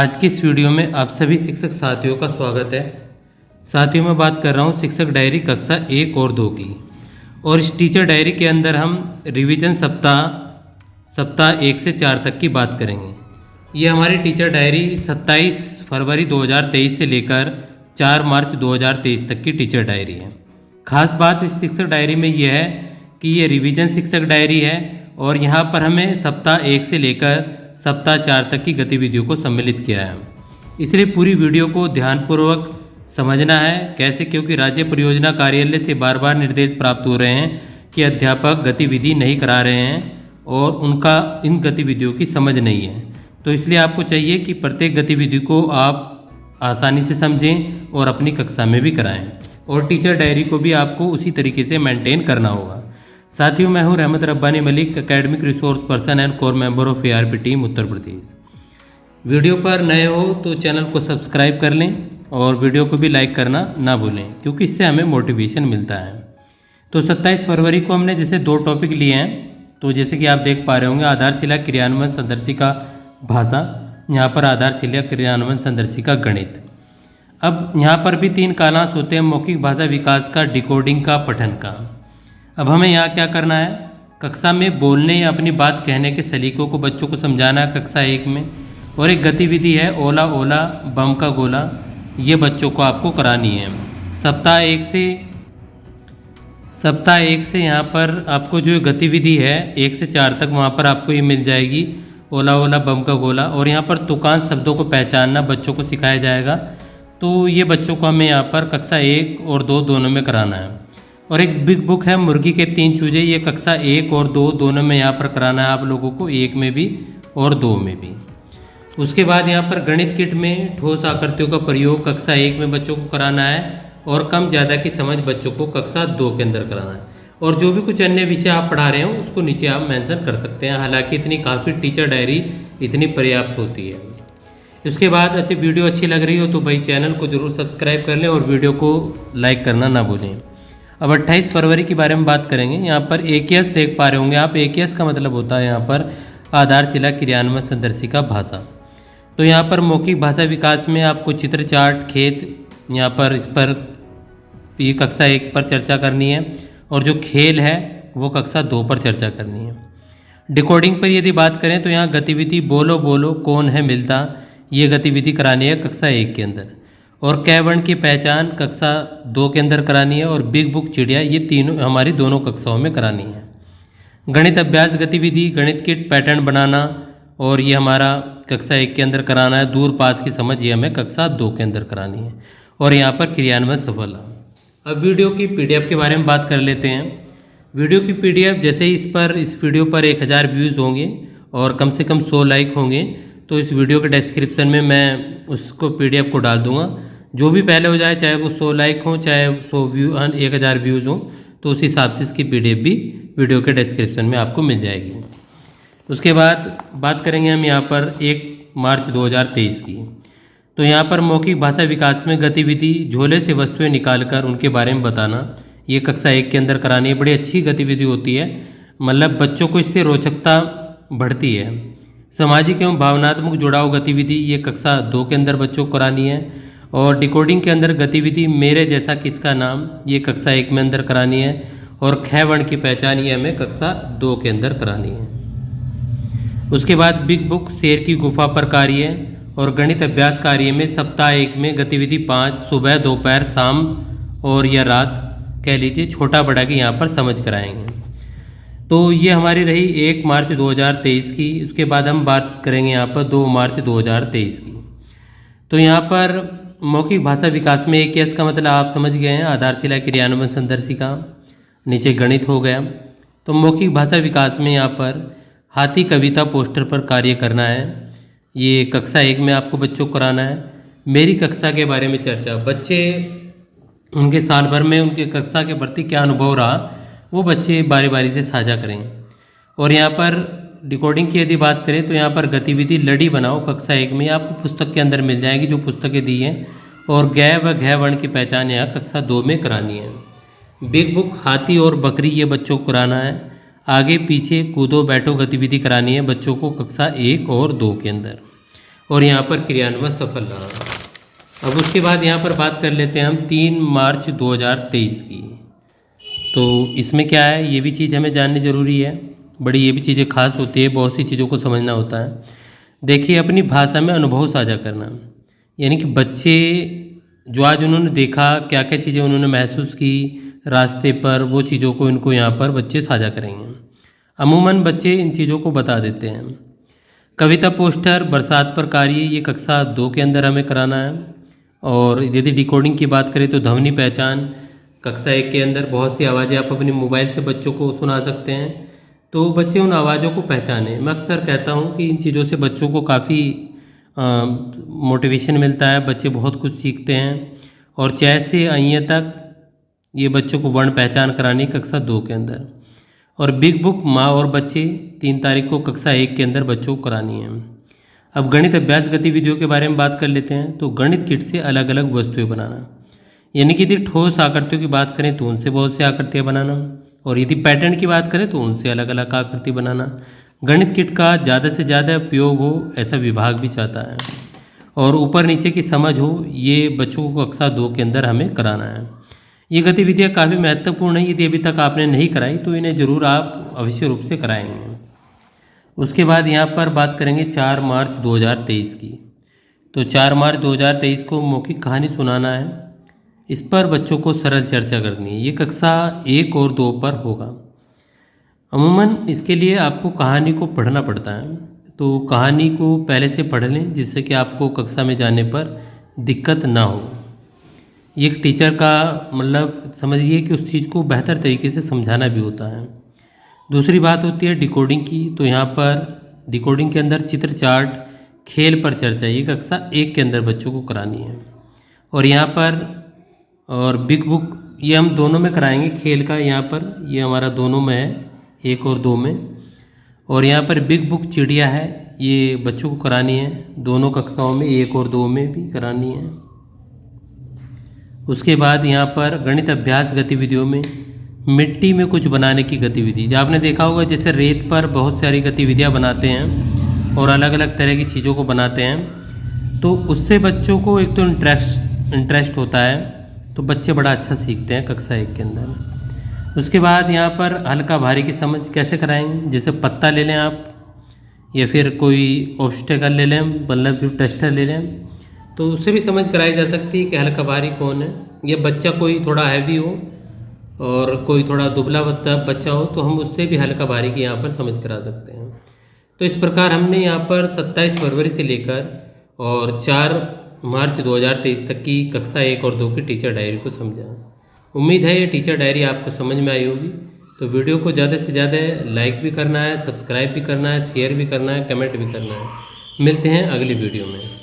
आज की इस वीडियो में आप सभी शिक्षक साथियों का स्वागत है। साथियों मैं बात कर रहा हूँ शिक्षक डायरी कक्षा 1 और 2 की। और इस टीचर डायरी के अंदर हम रिवीजन सप्ताह 1 से 4 तक की बात करेंगे। ये हमारी टीचर डायरी 27 फरवरी 2023 से लेकर 4 मार्च 2023 तक की टीचर डायरी है। खास बात इस शिक्षक डायरी में यह है कि ये रिवीजन शिक्षक डायरी है और यहाँ पर हमें सप्ताह 1 से लेकर सप्ताह 4 तक की गतिविधियों को सम्मिलित किया है। इसलिए पूरी वीडियो को ध्यानपूर्वक समझना है। कैसे? क्योंकि राज्य परियोजना कार्यालय से बार बार निर्देश प्राप्त हो रहे हैं कि अध्यापक गतिविधि नहीं करा रहे हैं और उनका इन गतिविधियों की समझ नहीं है। तो इसलिए आपको चाहिए कि प्रत्येक गतिविधि को आप आसानी से समझें और अपनी कक्षा में भी कराएं। और टीचर डायरी को भी आपको उसी तरीके से मेंटेन करना होगा। साथियों मैं हूं रहमत Rabbani Malik, academic resource person and core member of ARP team Uttar Pradesh. Video पर नए हो तो चैनल को सब्सक्राइब कर लें और वीडियो को भी लाइक करना ना भूलें, क्योंकि इससे हमें मोटिवेशन मिलता है। तो 27 फरवरी को हमने जैसे 2 टॉपिक लिए हैं। तो जैसे कि आप देख पा रहे होंगे, आधारशिला क्रियान्वयन संदर्शिका भाषा, यहाँ पर आधारशिला क्रियान्वयन संदर्शिका गणित। अब यहाँ पर भी 3 कालांश होते हैं, मौखिक भाषा विकास का, डिकोडिंग का, पठन का। अब हमें यहाँ क्या करना है, कक्षा में बोलने या अपनी बात कहने के सलीकों को बच्चों को समझाना है कक्षा 1 में। और एक गतिविधि है ओला ओला बम का गोला, ये बच्चों को आपको करानी है। सप्ताह 1 से यहाँ पर आपको जो गतिविधि है 1 से 4 तक, वहाँ पर आपको ये मिल जाएगी ओला ओला बम का गोला। और यहाँ पर तुकांत शब्दों को पहचानना बच्चों को सिखाया जाएगा। तो ये बच्चों को हमें यहाँ पर कक्षा 1 और 2 दोनों में कराना है। और एक बिग बुक है मुर्गी के 3 चूजे, ये कक्षा 1 और 2 दोनों में यहाँ पर कराना है आप लोगों को, 1 में भी और 2 में भी। उसके बाद यहाँ पर गणित किट में ठोस आकृतियों का प्रयोग कक्षा 1 में बच्चों को कराना है और कम ज़्यादा की समझ बच्चों को कक्षा 2 के अंदर कराना है। और जो भी कुछ अन्य विषय आप पढ़ा रहे हो उसको नीचे आप मेंशन कर सकते हैं। हालांकि इतनी काफ़ी टीचर डायरी इतनी पर्याप्त होती है। उसके बाद वीडियो अच्छी लग रही हो तो भाई चैनल को जरूर सब्सक्राइब कर लें और वीडियो को लाइक करना ना भूलें। अब 28 फरवरी के बारे में बात करेंगे। यहाँ पर AKS देख पा रहे होंगे आप। AKS का मतलब होता है यहाँ पर आधारशिला क्रियान्वयन संदर्शिका भाषा। तो यहाँ पर मौखिक भाषा विकास में आपको चित्र चार्ट खेत, यहाँ पर इस पर ये कक्षा 1 पर चर्चा करनी है और जो खेल है वो कक्षा 2 पर चर्चा करनी है। डिकोडिंग पर यदि बात करें तो यहाँ गतिविधि बोलो बोलो कौन है मिलता, ये गतिविधि करानी है कक्षा 1 के अंदर। और कै वर्ण की पहचान कक्षा 2 के अंदर करानी है। और बिग बुक चिड़िया, ये तीनों हमारी दोनों कक्षाओं में करानी है। गणित अभ्यास गतिविधि गणित किट पैटर्न बनाना और ये हमारा कक्षा 1 के अंदर कराना है। दूर पास की समझ ये हमें कक्षा 2 के अंदर करानी है। और यहाँ पर क्रियान्वयन सफल। अब वीडियो की PDF के बारे में बात कर लेते हैं। वीडियो की PDF जैसे ही इस वीडियो पर 1000 व्यूज़ होंगे और कम से कम 100 लाइक होंगे तो इस वीडियो के डिस्क्रिप्शन में मैं उसको PDF को डाल दूँगा। जो भी पहले हो जाए, चाहे वो 100 लाइक हो चाहे 1000 व्यूज़ हो, तो उस हिसाब से इसकी PDF भी वीडियो के डिस्क्रिप्शन में आपको मिल जाएगी। उसके बाद बात करेंगे हम यहाँ पर 1 मार्च 2023 की। तो यहाँ पर मौखिक भाषा विकास में गतिविधि झोले से वस्तुएं निकालकर उनके बारे में बताना, ये कक्षा 1 के अंदर करानी है। बड़ी अच्छी गतिविधि होती है, मतलब बच्चों को इससे रोचकता बढ़ती है। सामाजिक एवं भावनात्मक जुड़ाव गतिविधि, ये कक्षा 2 के अंदर बच्चों को करानी है। और डिकोडिंग के अंदर गतिविधि मेरे जैसा किसका नाम, ये कक्षा 1 में अंदर करानी है। और ख वर्ण की पहचान, ये हमें कक्षा 2 के अंदर करानी है। उसके बाद बिग बुक शेर की गुफा पर कार्य और गणित अभ्यास कार्य में सप्ताह 1 में गतिविधि 5 सुबह दोपहर शाम और या रात कह लीजिए, छोटा बड़ा की यहाँ पर समझ कराएंगे। तो ये हमारी रही 1 मार्च 2023 की। उसके बाद हम बात करेंगे यहाँ पर 2 मार्च 2023 की। तो यहाँ पर मौखिक भाषा विकास में AKS का मतलब आप समझ गए हैं, आधारशिला क्रियान्वयन संदर्शिका, नीचे गणित हो गया। तो मौखिक भाषा विकास में यहाँ पर हाथी कविता पोस्टर पर कार्य करना है, ये कक्षा 1 में आपको बच्चों को कराना है। मेरी कक्षा के बारे में चर्चा, बच्चे उनके साल भर में उनके कक्षा के प्रति क्या अनुभव रहा वो बच्चे बारी बारी से साझा करें। और यहाँ पर डिकोडिंग की यदि बात करें तो यहाँ पर गतिविधि लड़ी बनाओ कक्षा 1 में, आपको पुस्तक के अंदर मिल जाएगी जो पुस्तकें दी हैं। और गै व घ वर्ण की पहचान यहाँ कक्षा 2 में करानी है। बिग बुक हाथी और बकरी, ये बच्चों को कराना है। आगे पीछे कूदो बैठो गतिविधि करानी है बच्चों को कक्षा 1 और 2 के अंदर। और यहाँ पर क्रियान्वयन सफल रहा। अब उसके बाद यहाँ पर बात कर लेते हैं हम 3 मार्च 2023 की। तो इसमें क्या है, ये भी चीज़ हमें जाननी ज़रूरी है, बड़ी ये भी चीज़ें खास होती है, बहुत सी चीज़ों को समझना होता है। देखिए, अपनी भाषा में अनुभव साझा करना, यानी कि बच्चे जो आज उन्होंने देखा, क्या क्या चीज़ें उन्होंने महसूस की रास्ते पर, वो चीज़ों को इनको यहाँ पर बच्चे साझा करेंगे। अमूमन बच्चे इन चीज़ों को बता देते हैं। कविता पोस्टर, बरसात पर कार्य, ये कक्षा 2 के अंदर हमें कराना है। और यदि डिकोडिंग की बात करें तो ध्वनि पहचान, कक्षा 1 के अंदर बहुत सी आवाज़ें आप अपने मोबाइल से बच्चों को सुना सकते हैं, तो बच्चे उन आवाज़ों को पहचानें। मैं अक्सर कहता हूँ कि इन चीज़ों से बच्चों को काफ़ी मोटिवेशन मिलता है, बच्चे बहुत कुछ सीखते हैं। और च से अ तक ये बच्चों को वर्ण पहचान करानी कक्षा 2 के अंदर। और बिग बुक माँ और बच्चे 3 तारीख को कक्षा 1 के अंदर बच्चों को करानी है। अब गणित अभ्यास गतिविधियों के बारे में बात कर लेते हैं। तो गणित किट से अलग अलग वस्तुएं बनाना, यानी कि यदि ठोस आकृतियों की बात करें तो उनसे बहुत सी आकृतियाँ बनाना, और यदि पैटर्न की बात करें तो उनसे अलग अलग आकृति बनाना। गणित किट का ज़्यादा से ज़्यादा उपयोग हो ऐसा विभाग भी चाहता है, और ऊपर नीचे की समझ हो, ये बच्चों को कक्षा 2 के अंदर हमें कराना है। ये गतिविधियाँ काफ़ी महत्वपूर्ण है, यदि अभी तक आपने नहीं कराई तो इन्हें ज़रूर आप अवश्य रूप से कराएंगे। उसके बाद यहाँ पर बात करेंगे 4 मार्च 2023 की। तो 4 मार्च 2023 को मौखिक कहानी सुनाना है, इस पर बच्चों को सरल चर्चा करनी है। ये कक्षा 1 और 2 पर होगा। अमूमन इसके लिए आपको कहानी को पढ़ना पड़ता है, तो कहानी को पहले से पढ़ लें जिससे कि आपको कक्षा में जाने पर दिक्कत ना हो। ये एक टीचर का मतलब समझिए कि उस चीज़ को बेहतर तरीके से समझाना भी होता है। दूसरी बात होती है डिकोडिंग की। तो यहाँ पर डिकोडिंग के अंदर चित्र चार्ट, खेल पर चर्चा, ये कक्षा 1 के अंदर बच्चों को करानी है। और यहाँ पर और बिग बुक, ये हम दोनों में कराएंगे। खेल का यहाँ पर ये हमारा दोनों में है, 1 और 2 में। और यहाँ पर बिग बुक चिड़िया है, ये बच्चों को करानी है दोनों कक्षाओं में, 1 और 2 में भी करानी है। उसके बाद यहाँ पर गणित अभ्यास गतिविधियों में मिट्टी में कुछ बनाने की गतिविधि, जो आपने देखा होगा जैसे रेत पर बहुत सारी गतिविधियाँ बनाते हैं और अलग अलग तरह की चीज़ों को बनाते हैं, तो उससे बच्चों को एक तो इंटरेस्ट होता है, तो बच्चे बड़ा अच्छा सीखते हैं कक्षा 1 के अंदर। उसके बाद यहाँ पर हल्का भारी की समझ कैसे कराएंगे, जैसे पत्ता ले लें आप, या फिर कोई ऑब्स्टेकल ले लें, मतलब जो टेस्टर ले लें, तो उससे भी समझ कराई जा सकती है कि हल्का भारी कौन है। या बच्चा कोई थोड़ा हैवी हो और कोई थोड़ा दुबला बच्चा हो, तो हम उससे भी हल्का भारी की यहाँ पर समझ करा सकते हैं। तो इस प्रकार हमने यहाँ पर 27 फरवरी से लेकर और 4 मार्च 2023 तक की कक्षा 1 और 2 की टीचर डायरी को समझा। उम्मीद है ये टीचर डायरी आपको समझ में आई होगी। तो वीडियो को ज़्यादा से ज़्यादा लाइक भी करना है, सब्सक्राइब भी करना है, शेयर भी करना है, कमेंट भी करना है। मिलते हैं अगली वीडियो में।